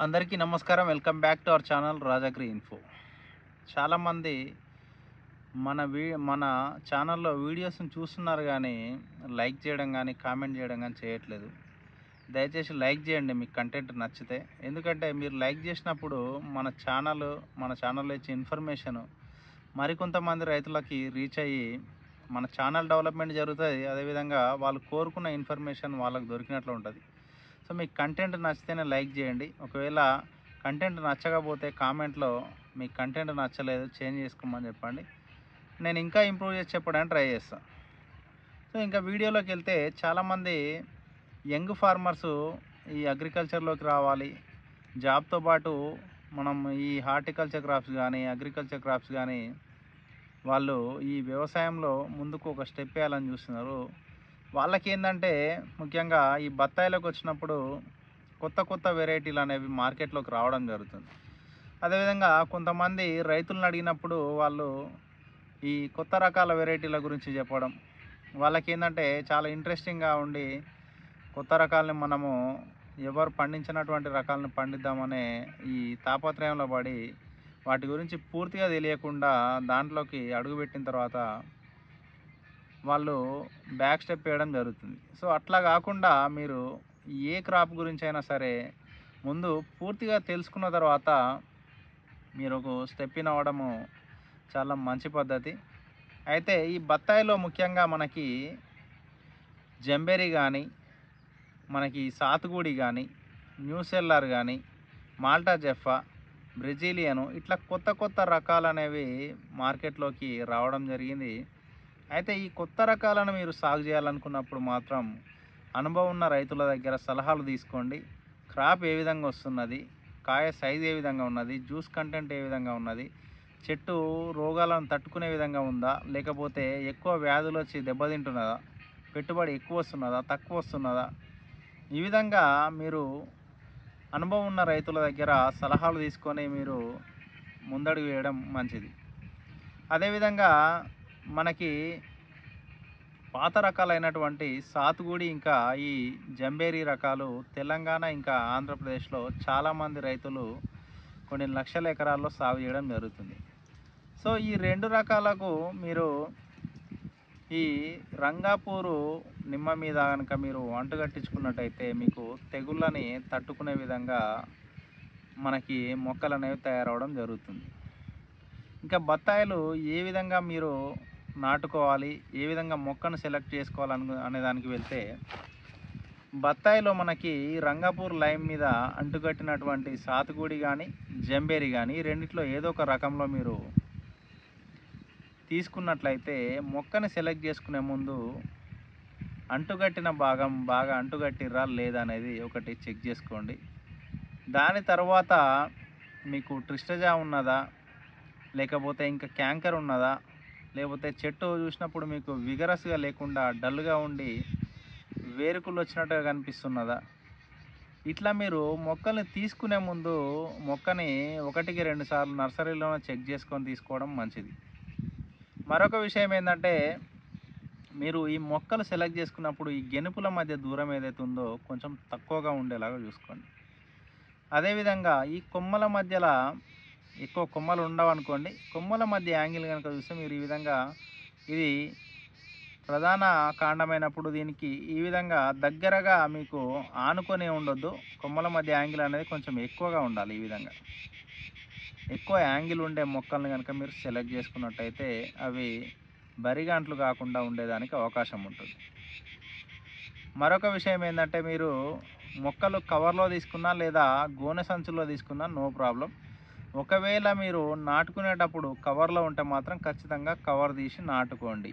అందరికీ నమస్కారం. Welcome back to our channel రాజాగ్రి ఇన్ఫో. చాలామంది మన ఛానల్లో వీడియోస్ని చూస్తున్నారు కానీ లైక్ చేయడం కానీ కామెంట్ చేయడం కానీ చేయట్లేదు. దయచేసి లైక్ చేయండి మీకు కంటెంట్ నచ్చితే. ఎందుకంటే మీరు లైక్ చేసినప్పుడు మన ఛానల్లో ఇచ్చే ఇన్ఫర్మేషన్ మరికొంతమంది రైతులకి రీచ్ అయ్యి మన ఛానల్ డెవలప్మెంట్ జరుగుతుంది. అదేవిధంగా వాళ్ళు కోరుకున్న ఇన్ఫర్మేషన్ వాళ్ళకు దొరికినట్లు ఉంటుంది. సో మీకు కంటెంట్ నచ్చితేనే లైక్ చేయండి. ఒకవేళ కంటెంట్ నచ్చకపోతే కామెంట్లో మీకు కంటెంట్ నచ్చలేదు చేంజ్ చేసుకోమని చెప్పండి. నేను ఇంకా ఇంప్రూవ్ చేసి చెప్పడానికి ట్రై చేస్తాను. సో ఇంకా వీడియోలోకి వెళ్తే చాలామంది యంగ్ ఫార్మర్సు ఈ అగ్రికల్చర్లోకి రావాలి, జాబ్తో పాటు మనం ఈ హార్టికల్చర్ క్రాప్స్ కానీ అగ్రికల్చర్ క్రాప్స్ కానీ వాళ్ళు ఈ వ్యవసాయంలో ముందుకు ఒక స్టెప్ వేయాలని చూస్తున్నారు. వాళ్ళకి ఏంటంటే ముఖ్యంగా ఈ బత్తాయిలకు వచ్చినప్పుడు కొత్త కొత్త వెరైటీలు అనేవి మార్కెట్లోకి రావడం జరుగుతుంది. అదేవిధంగా కొంతమంది రైతులను అడిగినప్పుడు వాళ్ళు ఈ కొత్త రకాల వెరైటీల గురించి చెప్పడం, వాళ్ళకి ఏంటంటే చాలా ఇంట్రెస్టింగ్గా ఉండి కొత్త రకాలని మనము ఎవరు పండించినటువంటి రకాలను పండిద్దామనే ఈ తాపత్రయంలో పడి వాటి గురించి పూర్తిగా తెలియకుండా దాంట్లోకి అడుగుపెట్టిన తర్వాత వాళ్ళు బ్యాక్ స్టెప్ వేయడం జరుగుతుంది. సో అట్లా కాకుండా మీరు ఏ క్రాప్ గురించి అయినా సరే ముందు పూర్తిగా తెలుసుకున్న తర్వాత మీరు ఒక స్టెప్ ఇన్ అవ్వడము చాలా మంచి పద్ధతి. అయితే ఈ బత్తాయిలో ముఖ్యంగా మనకి జంబేరి కానీ, మనకి సాతుగూడి కానీ, న్యూసెల్లర్ కానీ, మాల్టా జెఫా, బ్రెజిలియను ఇట్లా కొత్త కొత్త రకాలు అనేవి మార్కెట్లోకి రావడం జరిగింది. అయితే ఈ కొత్త రకాలను మీరు సాగు చేయాలనుకున్నప్పుడు మాత్రం అనుభవం ఉన్న రైతుల దగ్గర సలహాలు తీసుకోండి. క్రాప్ ఏ విధంగా వస్తున్నది, కాయ సైజు ఏ విధంగా ఉన్నది, జ్యూస్ కంటెంట్ ఏ విధంగా ఉన్నది, చెట్టు రోగాలను తట్టుకునే విధంగా ఉందా, లేకపోతే ఎక్కువ వ్యాధులు వచ్చి దెబ్బతింటున్నదా, పెట్టుబడి ఎక్కువ వస్తున్నదా తక్కువ వస్తున్నదా, ఈ విధంగా మీరు అనుభవం ఉన్న రైతుల దగ్గర సలహాలు తీసుకొని మీరు ముందడుగు వేయడం మంచిది. అదేవిధంగా మనకి పాత రకాలైనటువంటి సాతుగూడి ఇంకా ఈ జంబేరి రకాలు తెలంగాణ ఇంకా ఆంధ్రప్రదేశ్లో చాలామంది రైతులు కొన్ని లక్షల ఎకరాల్లో సాగు చేయడం జరుగుతుంది. సో ఈ రెండు రకాలకు మీరు ఈ రంగాపూరు నిమ్మ మీద కనుక మీరు అంటుకట్టించుకున్నట్టయితే మీకు తెగుళ్ళని తట్టుకునే విధంగా మనకి మొక్కలు అనేవి తయారవడం జరుగుతుంది. ఇంకా బత్తాయిలు ఏ విధంగా మీరు నాటుకోవాలి, ఏ విధంగా మొక్కను సెలెక్ట్ అనే దానికి వెళ్తే బత్తాయిలో మనకి రంగాపూర్ లైమ్ మీద అంటుకట్టినటువంటి సాతుగూడి కానీ జంబేరి కానీ రెండిట్లో ఏదో ఒక రకంలో మీరు తీసుకున్నట్లయితే మొక్కని సెలెక్ట్ చేసుకునే ముందు అంటుకట్టిన భాగం బాగా అంటుకట్టిర్రా లేదా అనేది ఒకటి చెక్ చేసుకోండి. దాని తర్వాత మీకు ట్రిస్టజా ఉన్నదా, లేకపోతే ఇంకా క్యాంకర్ ఉన్నదా, లేకపోతే చెట్టు చూసినప్పుడు మీకు విగరస్గా లేకుండా డల్గా ఉండి వేరుకులు వచ్చినట్టుగా కనిపిస్తున్నదా, ఇట్లా మీరు మొక్కల్ని తీసుకునే ముందు మొక్కని 1-2 సార్లు నర్సరీలోనే చెక్ చేసుకొని తీసుకోవడం మంచిది. మరొక విషయం ఏంటంటే మీరు ఈ మొక్కలు సెలెక్ట్ చేసుకున్నప్పుడు ఈ గెనుపుల మధ్య దూరం ఏదైతే ఉందో కొంచెం తక్కువగా ఉండేలాగా చూసుకోండి. అదేవిధంగా ఈ కొమ్మల మధ్యలో ఎక్కువ కొమ్మలు ఉండవు అనుకోండి, కొమ్మల మధ్య యాంగిల్ కనుక చూస్తే మీరు ఈ విధంగా ఇది ప్రధాన కాండమైనప్పుడు దీనికి ఈ విధంగా దగ్గరగా మీకు ఆనుకొని ఉండొద్దు. కొమ్మల మధ్య యాంగిల్ అనేది కొంచెం ఎక్కువగా ఉండాలి. ఈ విధంగా ఎక్కువ యాంగిల్ ఉండే మొక్కల్ని కనుక మీరు సెలెక్ట్ చేసుకున్నట్టయితే అవి బరిగాంట్లు కాకుండా ఉండేదానికి అవకాశం ఉంటుంది. మరొక విషయం ఏంటంటే మీరు మొక్కలు కవర్లో తీసుకున్నా లేదా గోనె సంచుల్లో తీసుకున్నా నో ప్రాబ్లం. ఒకవేళ మీరు నాటుకునేటప్పుడు కవర్లో ఉంటే మాత్రం ఖచ్చితంగా కవర్ తీసి నాటుకోండి.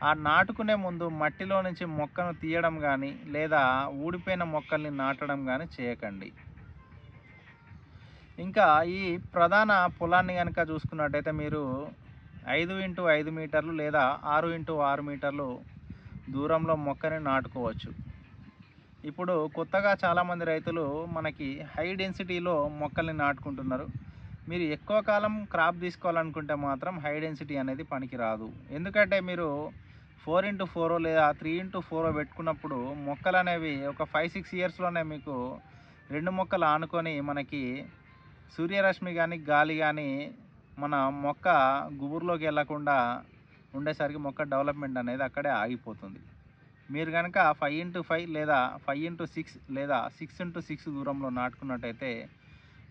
ఆ నాటుకునే ముందు మట్టిలో నుంచి మొక్కను తీయడం కానీ లేదా ఊడిపోయిన మొక్కల్ని నాటడం కానీ చేయకండి. ఇంకా ఈ ప్రధాన పొలాన్ని కనుక చూసుకున్నట్టయితే మీరు 5x5 మీటర్లు లేదా 6x6 మీటర్లు దూరంలో మొక్కని నాటుకోవచ్చు. ఇప్పుడు కొత్తగా చాలామంది రైతులు మనకి హై డెన్సిటీలో మొక్కల్ని నాటుకుంటున్నారు. మీరు ఎక్కువ కాలం క్రాప్ తీసుకోవాలనుకుంటే మాత్రం హై డెన్సిటీ అనేది పనికిరాదు. ఎందుకంటే మీరు 4x4 లేదా 3x4 పెట్టుకున్నప్పుడు మొక్కలు అనేవి ఒక 5-6 ఇయర్స్లోనే మీకు 2 మొక్కలు ఆనుకొని మనకి సూర్యరశ్మి కానీ గాలి కానీ మన మొక్క గుబురులోకి వెళ్ళకుండా ఉండేసరికి మొక్క డెవలప్మెంట్ అనేది అక్కడే ఆగిపోతుంది. మీరు కనుక 5x5 లేదా 5x6 లేదా 6x6 దూరంలో నాటుకున్నట్టయితే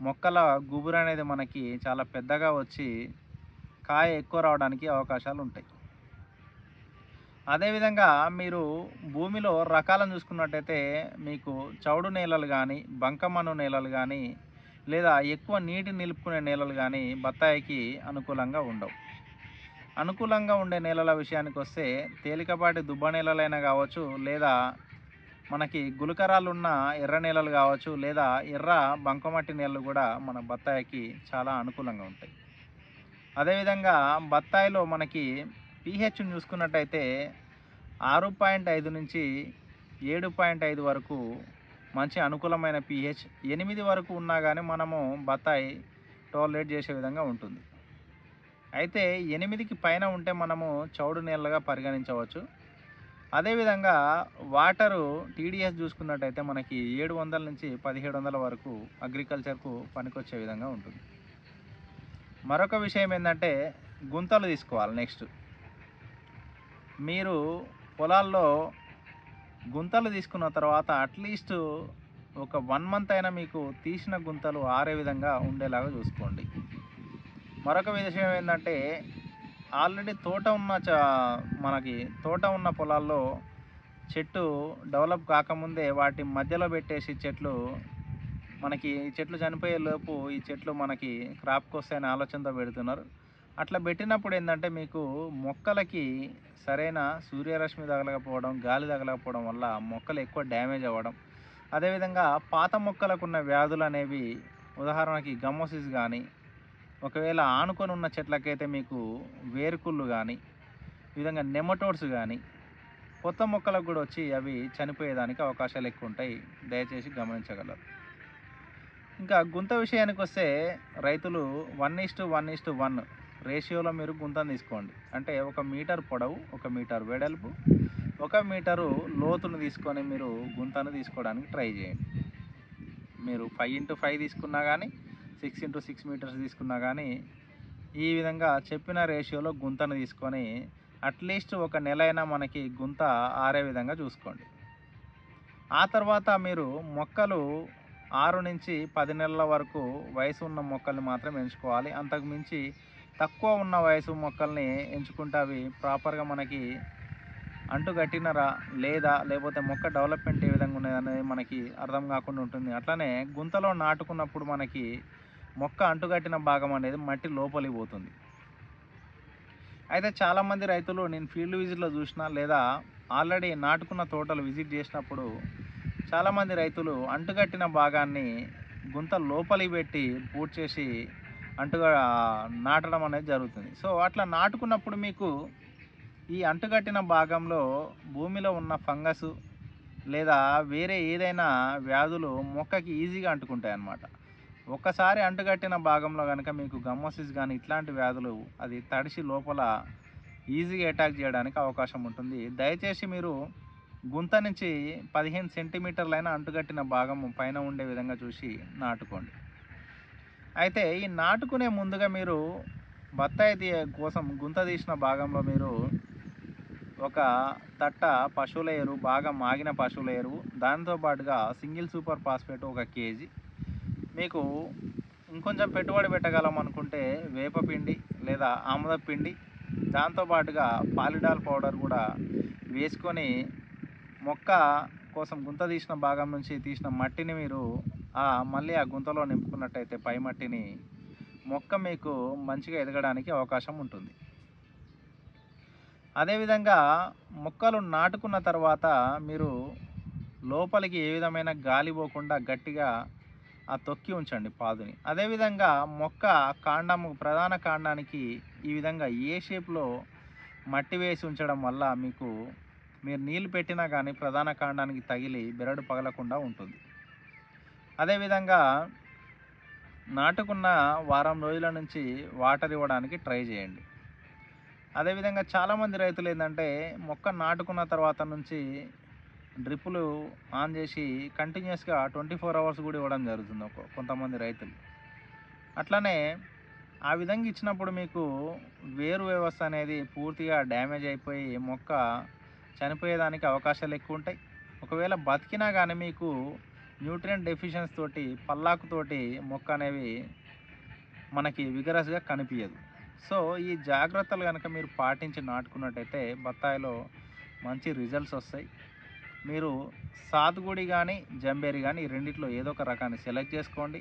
మొక్కల గుబురు అనేది మనకి చాలా పెద్దగా వచ్చి కాయ ఎక్కువ రావడానికి అవకాశాలు ఉంటాయి. అదేవిధంగా మీరు భూమిలో రకాలను చూసుకున్నట్టయితే మీకు చౌడు నేలలు కానీ, బంకమన్ను నేలలు కానీ, లేదా ఎక్కువ నీటి నిలుపుకునే నేలలు కానీ బత్తాయికి అనుకూలంగా ఉండవు. అనుకూలంగా ఉండే నేలల విషయానికి వస్తే తేలికపాటి దుబ్బ నేలలైనా కావచ్చు, లేదా మనకి గులకరాలున్న ఎర్ర నేలలు కావచ్చు, లేదా ఎర్ర బంకమట్టి నేలలు కూడా మన బత్తాయికి చాలా అనుకూలంగా ఉంటాయి. అదేవిధంగా బత్తాయిలో మనకి pHని చూసుకున్నట్టయితే 6.5 నుంచి 7.5 వరకు మంచి అనుకూలమైన pH. 8 వరకు ఉన్నా కానీ మనము బత్తాయి టాలరేట్ చేసే విధంగా ఉంటుంది. అయితే 8కి పైన ఉంటే మనము చౌడు నేలగా పరిగణించవచ్చు. అదేవిధంగా వాటరు టీడీఎస్ చూసుకున్నట్టయితే మనకి 700 నుంచి 1700 వరకు అగ్రికల్చర్కు పనికొచ్చే విధంగా ఉంటుంది. మరొక విషయం ఏంటంటే గుంతలు తీసుకోవాలి. నెక్స్ట్ మీరు పొలాల్లో గుంతలు తీసుకున్న తర్వాత అట్లీస్ట్ ఒక 1 మంత్ అయినా మీకు తీసిన గుంతలు ఆరే విధంగా ఉండేలాగా చూసుకోండి. మరొక విషయం ఏంటంటే ఆల్రెడీ మనకి తోట ఉన్న పొలాల్లో చెట్టు డెవలప్ కాకముందే వాటి మధ్యలో పెట్టేసి మనకి చెట్లు చనిపోయే లోపు ఈ చెట్లు మనకి క్రాప్కి వస్తాయనే ఆలోచనతో పెడుతున్నారు. అట్లా పెట్టినప్పుడు ఏంటంటే మీకు మొక్కలకి సరైన సూర్యరశ్మి తగలకపోవడం, గాలి తగలకపోవడం వల్ల మొక్కలు ఎక్కువ డ్యామేజ్ అవ్వడం, అదేవిధంగా పాత మొక్కలకు ఉన్న వ్యాధులు అనేవి ఉదాహరణకి గమ్మోసిస్ కానీ, ఒకవేళ ఆనుకొని ఉన్న చెట్లకైతే మీకు వేరుకుళ్ళు కానీ, ఈ విధంగా నెమటోడ్స్ కానీ కొత్త మొక్కలకు కూడా వచ్చి అవి చనిపోయేదానికి అవకాశాలు ఎక్కువ ఉంటాయి. దయచేసి గమనించగలరు. ఇంకా గుంత విషయానికి వస్తే రైతులు 1:1:1 రేషియోలో మీరు గుంతను తీసుకోండి. అంటే 1 మీటర్ పొడవు, 1 మీటర్ వెడల్పు, 1 మీటరు లోతును తీసుకొని మీరు గుంతను తీసుకోవడానికి ట్రై చేయండి. మీరు 5x5 తీసుకున్నా కానీ, 6x6 మీటర్స్ తీసుకున్నా కానీ ఈ విధంగా చెప్పిన రేషియోలో గుంతను తీసుకొని అట్లీస్ట్ 1 నెల అయినా మనకి గుంత ఆరే విధంగా చూసుకోండి. ఆ తర్వాత మీరు మొక్కలు 6 నుంచి 10 నెలల వరకు వయసు ఉన్న మొక్కల్ని మాత్రం ఎంచుకోవాలి. అంతకు మించి తక్కువ ఉన్న వయసు మొక్కల్ని ఎంచుకుంటే అవి ప్రాపర్గా మనకి అంటుగట్టినరా లేకపోతే మొక్క డెవలప్మెంట్ ఏ విధంగా ఉన్నది అనేది మనకి అర్థం కాకుండా ఉంటుంది. అట్లనే గుంతలో నాటుకున్నప్పుడు మనకి మొక్క అంటుగట్టిన భాగం అనేది మట్టి లోపలికి పోతుంది. అయితే చాలామంది రైతులు నేను ఫీల్డ్ విజిట్లో చూసిన లేదా ఆల్రెడీ నాటుకున్న తోటలు విజిట్ చేసినప్పుడు చాలామంది రైతులు అంటుగట్టిన భాగాన్ని గుంత లోపలికి పెట్టి పూర్తి చేసి నాటడం అనేది జరుగుతుంది. సో అట్లా నాటుకున్నప్పుడు మీకు ఈ అంటుగట్టిన భాగంలో భూమిలో ఉన్న ఫంగస్ లేదా వేరే ఏదైనా వ్యాధులు మొక్కకి ఈజీగా అంటుకుంటాయి అన్నమాట. ఒక్కసారి అంటుగట్టిన భాగంలో కనుక మీకు గమ్మోసిస్ కానీ ఇట్లాంటి వ్యాధులు అది తడిసి లోపల ఈజీగా అటాక్ చేయడానికి అవకాశం ఉంటుంది. దయచేసి మీరు గుంత నుంచి 15 సెంటీమీటర్లైనా అంటుగట్టిన భాగం పైన ఉండే విధంగా చూసి నాటుకోండి. అయితే ఈ నాటుకునే ముందుగా మీరు బత్తాయి కోసం గుంత తీసిన భాగంలో మీరు ఒక తట్ట పశువుల ఎరువు, బాగా మాగిన పశువుల ఎరువు, దాంతోపాటుగా సింగిల్ సూపర్ ఫాస్ఫేట్ 1 kg, మీకు ఇంకొంచెం పెట్టుబడి పెట్టగలం అనుకుంటే వేపపిండి లేదా ఆముద పిండి, దాంతోపాటుగా పాలిడాల్ పౌడర్ కూడా వేసుకొని మొక్క కోసం గుంత తీసిన భాగం నుంచి తీసిన మట్టిని మీరు మళ్ళీ ఆ గుంతలో నింపుకున్నట్టయితే పై మట్టిని మొక్క మీకు మంచిగా ఎదగడానికి అవకాశం ఉంటుంది. అదేవిధంగా మొక్కలు నాటుకున్న తర్వాత మీరు లోపలికి ఏ విధమైన గాలి పోకుండా గట్టిగా తొక్కి ఉంచండి పాదుని. అదేవిధంగా మొక్క ప్రధాన కాండానికి ఈ విధంగా ఏ షేప్లో మట్టి వేసి ఉంచడం వల్ల మీరు నీళ్ళు పెట్టినా కానీ ప్రధాన కాండానికి తగిలి బెరడు పగలకుండా ఉంటుంది. అదేవిధంగా నాటుకున్న వారం రోజుల నుంచి వాటర్ ఇవ్వడానికి ట్రై చేయండి. అదేవిధంగా చాలామంది రైతులు ఏంటంటే మొక్క నాటుకున్న తర్వాత నుంచి డ్రిప్పులు ఆన్ చేసి కంటిన్యూస్గా 24 అవర్స్ కూడా ఇవ్వడం జరుగుతుంది కొంతమంది రైతులు. అట్లనే ఆ విధంగా ఇచ్చినప్పుడు మీకు వేరు వ్యవస్థ అనేది పూర్తిగా డ్యామేజ్ అయిపోయి మొక్క చనిపోయేదానికి అవకాశాలు ఎక్కువ ఉంటాయి. ఒకవేళ బతికినా కానీ మీకు న్యూట్రియంట్ డెఫిషియన్సీ తోటి పల్లాకుతోటి మొక్క అనేవి మనకి విగరస్గా కనిపించదు. సో ఈ జాగ్రత్తలు కనుక మీరు పాటించి నాటుకున్నట్టయితే బత్తాయిలో మంచి రిజల్ట్స్ వస్తాయి. మీరు సాతుగుడి కానీ జంబేరి కానీ ఈ రెండిట్లో ఏదో ఒక రకాన్ని సెలెక్ట్ చేసుకోండి.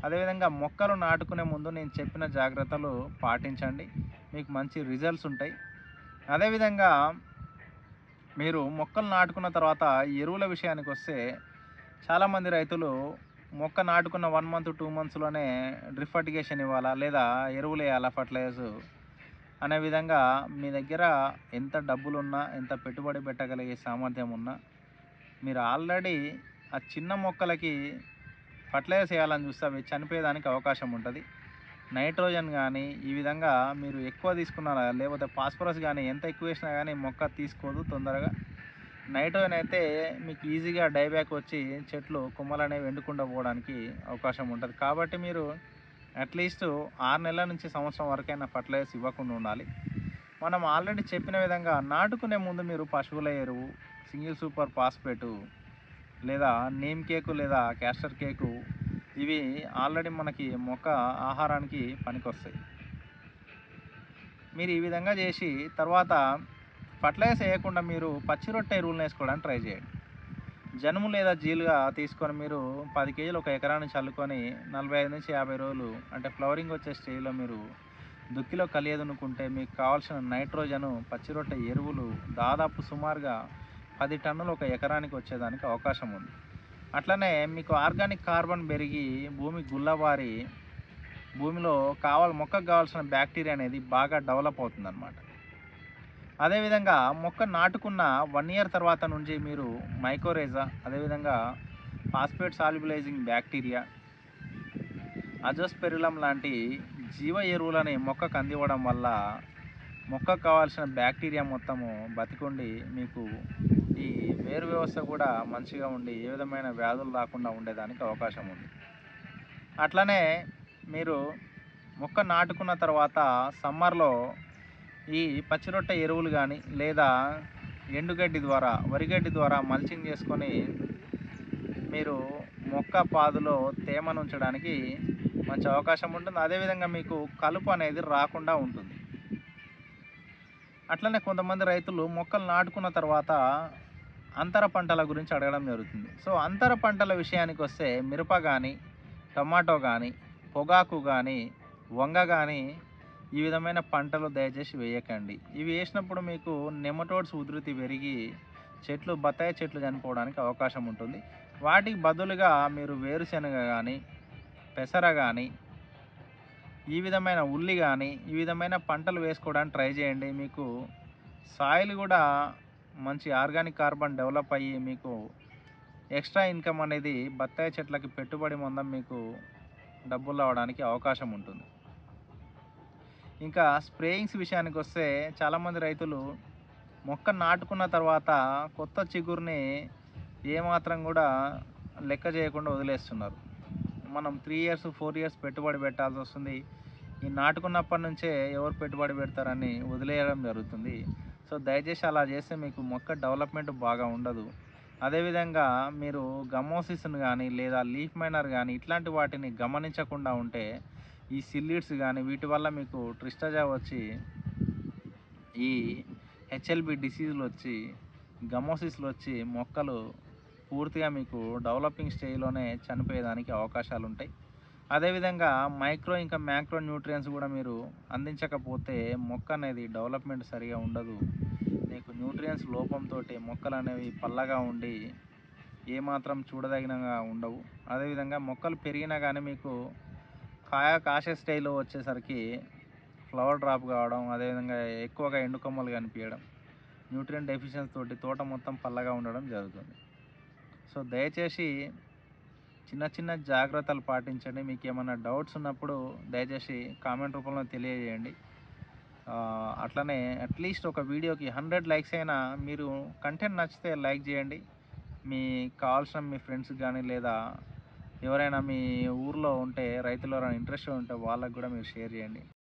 అదేవిధంగా మొక్కలు నాటుకునే ముందు నేను చెప్పిన జాగ్రత్తలు పాటించండి, మీకు మంచి రిజల్ట్స్ ఉంటాయి. అదేవిధంగా మీరు మొక్కలు నాటుకున్న తర్వాత ఎరువుల విషయానికి వస్తే చాలామంది రైతులు మొక్క నాటుకున్న 1 మంత్ 2 మంత్స్లోనే డ్రిప్ ఫర్టిగేషన్ ఇవ్వాలా లేదా ఎరువులు వేయాలా ఫర్టిలైజర్స్ అనే విధంగా మీ దగ్గర ఎంత డబ్బులున్నా ఎంత పెట్టుబడి పెట్టగలిగే సామర్థ్యం ఉన్నా మీరు ఆల్రెడీ ఆ చిన్న మొక్కలకి ఫర్టిలైజర్స్ వేయాలని చూస్తే అవి చనిపోయేదానికి అవకాశం ఉంటుంది. నైట్రోజన్ కానీ ఈ విధంగా మీరు ఎక్కువ తీసుకున్నారా లేకపోతే ఫాస్ఫరస్ కానీ ఎంత ఎక్కువ వేసినా కానీ మొక్క తీసుకోదు తొందరగా. నైట్రోజన్ అయితే మీకు ఈజీగా డైబ్యాక్ వచ్చి చెట్లు కొమ్మలు అనేవి ఎండకుండా పోవడానికి అవకాశం ఉంటుంది. కాబట్టి మీరు అట్లీస్ట్ 6 నెలల నుంచి సంవత్సరం వరకైనా ఫర్టిలైజర్స్ ఇవ్వకుండా ఉండాలి. మనం ఆల్రెడీ చెప్పిన విధంగా నాటుకునే ముందు మీరు పశువుల ఎరువు, సింగిల్ సూపర్ ఫాస్ఫేటు లేదా నీమ్ కేకు లేదా క్యాస్టర్ కేకు ఇవి ఆల్రెడీ మనకి మొక్క ఆహారానికి పనికొస్తాయి. మీరు ఈ విధంగా చేసి తర్వాత ఫర్టిలైజర్స్ వేయకుండా మీరు పచ్చి రొట్టె ఎరువులను వేసుకోవడానికి ట్రై చేయండి. జనుము లేదా జీలుగా తీసుకొని మీరు 10 కేజీలు ఒక ఎకరాన్ని చల్లుకొని 45 నుంచి 50 రోజులు అంటే ఫ్లవరింగ్ వచ్చే స్టేజ్లో మీరు దుక్కిలో కలియదునుకుంటే మీకు కావాల్సిన నైట్రోజను పచ్చి రొట్టె ఎరువులు దాదాపు సుమారుగా 10 టన్నులు ఒక ఎకరానికి వచ్చేదానికి అవకాశం ఉంది. అట్లనే మీకు ఆర్గానిక్ కార్బన్ పెరిగి భూమి గుల్లబారి భూమిలో మొక్కకు కావాల్సిన బ్యాక్టీరియా అనేది బాగా డెవలప్ అవుతుందన్నమాట. అదేవిధంగా మొక్క నాటుకున్న 1 ఇయర్ తర్వాత నుంచి మీరు మైకోరేజా అదేవిధంగా ఫాస్ఫేట్ సాల్యుబలైజింగ్ బ్యాక్టీరియా, అజోస్పెరిలం లాంటి జీవ ఎరువులని మొక్కకు అందివ్వడం వల్ల మొక్కకు కావాల్సిన బ్యాక్టీరియా మొత్తము బతికుండి మీకు ఈ వేరు వ్యవస్థ కూడా మంచిగా ఉండి ఏ విధమైన వ్యాధులు రాకుండా ఉండేదానికి అవకాశం ఉంది. అట్లనే మీరు మొక్క నాటుకున్న తర్వాత సమ్మర్లో ఈ పచ్చిరొట్టె ఎరువులు కానీ లేదా ఎండుగడ్డి ద్వారా వరిగడ్డి ద్వారా మల్చింగ్ చేసుకొని మీరు మొక్క పాదులో తేమను ఉంచడానికి మంచి అవకాశం ఉంటుంది. అదేవిధంగా మీకు కలుపు అనేది రాకుండా ఉంటుంది. అట్లనే కొంతమంది రైతులు మొక్కలు నాటుకున్న తర్వాత అంతర పంటల గురించి అడగడం జరుగుతుంది. సో అంతర పంటల విషయానికి వస్తే మిరప కానీ, టమాటో కానీ, పొగాకు కానీ, వంగ కానీ ఈ విధమైన పంటలు దయచేసి వేయకండి. ఇవి వేసినప్పుడు మీకు నెమటోడ్స్ ఉధృతి పెరిగి బత్తాయి చెట్లు చనిపోవడానికి అవకాశం ఉంటుంది. వాటికి బదులుగా మీరు వేరుశెనగ కానీ, పెసర కానీ, ఈ విధమైన ఉల్లి కానీ ఈ విధమైన పంటలు వేసుకోవడానికి ట్రై చేయండి. మీకు సాయిల్ కూడా మంచి ఆర్గానిక్ కార్బన్ డెవలప్ అయ్యి మీకు ఎక్స్ట్రా ఇన్కమ్ అనేది బత్తాయి చెట్లకి పెట్టుబడి మందం మీకు డబ్బులు రావడానికి అవకాశం ఉంటుంది. ఇంకా స్ప్రేయింగ్స్ విషయానికి వస్తే చాలామంది రైతులు మొక్క నాటుకున్న తర్వాత కొత్త చిగురుని ఏమాత్రం కూడా లెక్క చేయకుండా వదిలేస్తున్నారు. మనం 3 ఇయర్స్ 4 ఇయర్స్ పెట్టుబడి పెట్టాల్సి వస్తుంది. ఈ నాటుకున్నప్పటి నుంచే ఎవరు పెట్టుబడి పెడతారని వదిలేయడం జరుగుతుంది. సో దయచేసి అలా చేస్తే మీకు మొక్క డెవలప్మెంట్ బాగా ఉండదు. అదేవిధంగా మీరు గమోసిస్ను కానీ లేదా లీఫ్ మైనర్ కానీ ఇట్లాంటి వాటిని గమనించకుండా ఉంటే ఈ సిల్లీడ్స్ కానీ వీటి వల్ల మీకు ట్రిస్టజా వచ్చి ఈ హెచ్ఎల్బి డిసీజులు వచ్చి గమోసిస్లు వచ్చి మొక్కలు పూర్తిగా మీకు డెవలపింగ్ స్టేజ్లోనే చనిపోయేదానికి అవకాశాలు ఉంటాయి. అదేవిధంగా మైక్రో ఇంకా మ్యాక్రో న్యూట్రియన్స్ కూడా మీరు అందించకపోతే మొక్క అనేది డెవలప్మెంట్ సరిగా ఉండదు. మీకు న్యూట్రియన్స్ లోపంతో మొక్కలు అనేవి పల్లగా ఉండి ఏమాత్రం చూడదగినగా ఉండవు. అదేవిధంగా మొక్కలు పెరిగినా కానీ మీకు కాసే స్టైల్లో వచ్చేసరికి ఫ్లవర్ డ్రాప్ కావడం, అదేవిధంగా ఎక్కువగా ఎండు కొమ్మలు కనిపించడం, న్యూట్రియంట్ డెఫిషియన్సీ తోటి తోట మొత్తం పల్లగా ఉండడం జరుగుతుంది. సో దయచేసి చిన్న చిన్న జాగ్రత్తలు పాటించండి. మీకు ఏమైనా డౌట్స్ ఉన్నప్పుడు దయచేసి కామెంట్ రూపంలో తెలియజేయండి. అట్లనే అట్లీస్ట్ ఒక వీడియోకి 100 లైక్స్ అయినా మీరు కంటెంట్ నచ్చితే లైక్ చేయండి. మీ కావాల్సిన మీ ఫ్రెండ్స్‌కి గానీ, లేదా ఎవరైనా మీ ఊర్లో ఉంటే రైతులు ఎవరైనా ఇంట్రెస్టెడ్ ఉంటే వాళ్ళకి గూడా మీరు షేర్ జేయండి.